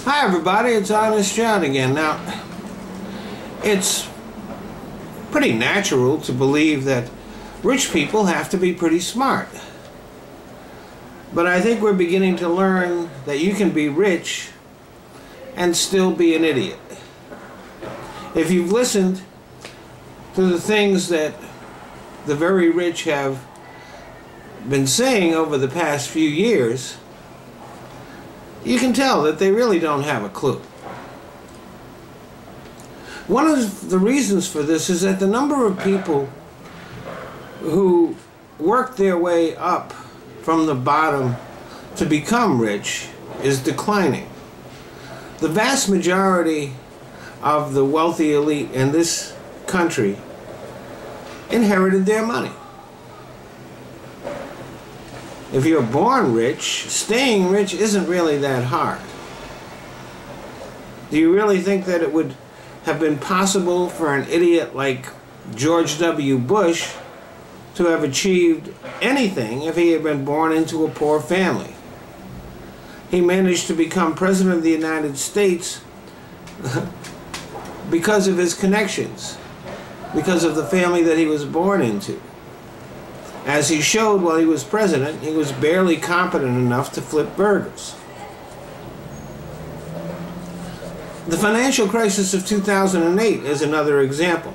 Hi everybody, it's Honest John again. Now, it's pretty natural to believe that rich people have to be pretty smart. But I think we're beginning to learn that you can be rich and still be an idiot. If you've listened to the things that the very rich have been saying over the past few years, you can tell that they really don't have a clue. One of the reasons for this is that the number of people who work their way up from the bottom to become rich is declining. The vast majority of the wealthy elite in this country inherited their money. If you're born rich, staying rich isn't really that hard. Do you really think that it would have been possible for an idiot like George W. Bush to have achieved anything if he had been born into a poor family? He managed to become President of the United States because of his connections, because of the family that he was born into. As he showed while he was president, he was barely competent enough to flip burgers. The financial crisis of 2008 is another example.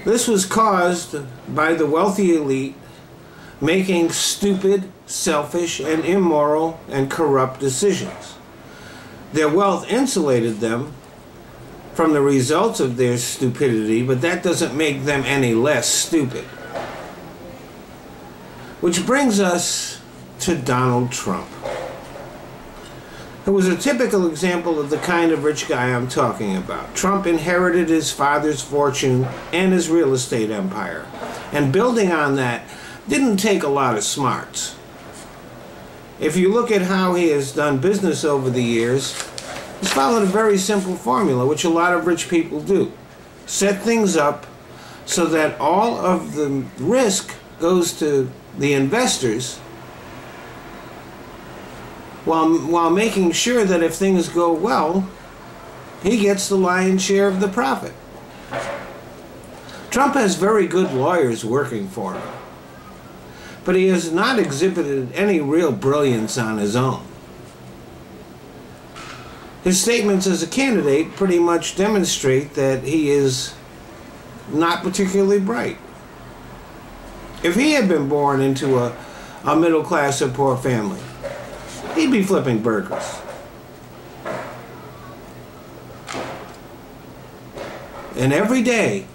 This was caused by the wealthy elite making stupid, selfish, and immoral and corrupt decisions. Their wealth insulated them from the results of their stupidity, but that doesn't make them any less stupid. Which brings us to Donald Trump, who was a typical example of the kind of rich guy I'm talking about. Trump inherited his father's fortune and his real estate empire, and building on that didn't take a lot of smarts. If you look at how he has done business over the years, he's followed a very simple formula, which a lot of rich people do. Set things up so that all of the risk goes to the investors, while making sure that if things go well, he gets the lion's share of the profit. Trump has very good lawyers working for him, but he has not exhibited any real brilliance on his own. His statements as a candidate pretty much demonstrate that he is not particularly bright. If he had been born into a middle class or poor family, he'd be flipping burgers. And every day,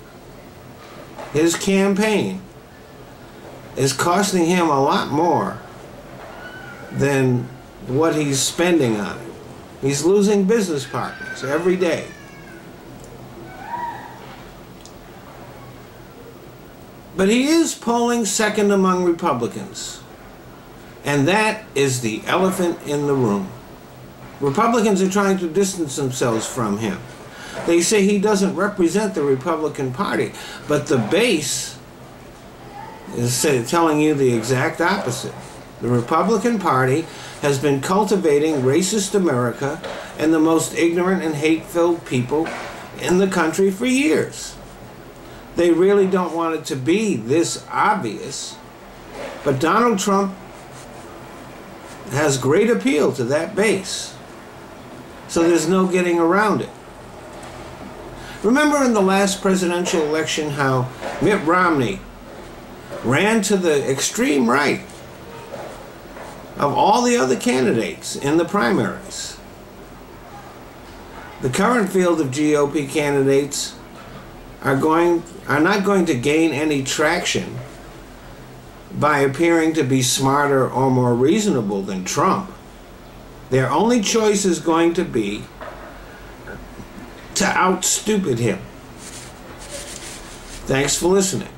his campaign is costing him a lot more than what he's spending on it. He's losing business partners every day. But he is polling second among Republicans. And that is the elephant in the room. Republicans are trying to distance themselves from him. They say he doesn't represent the Republican Party, but the base is telling you the exact opposite. The Republican Party has been cultivating racist America and the most ignorant and hate-filled people in the country for years. They really don't want it to be this obvious, but Donald Trump has great appeal to that base, so there's no getting around it. Remember in the last presidential election how Mitt Romney ran to the extreme right of all the other candidates in the primaries? The current field of GOP candidates are not going to gain any traction by appearing to be smarter or more reasonable than Trump. Their only choice is going to be to out-stupid him. Thanks for listening.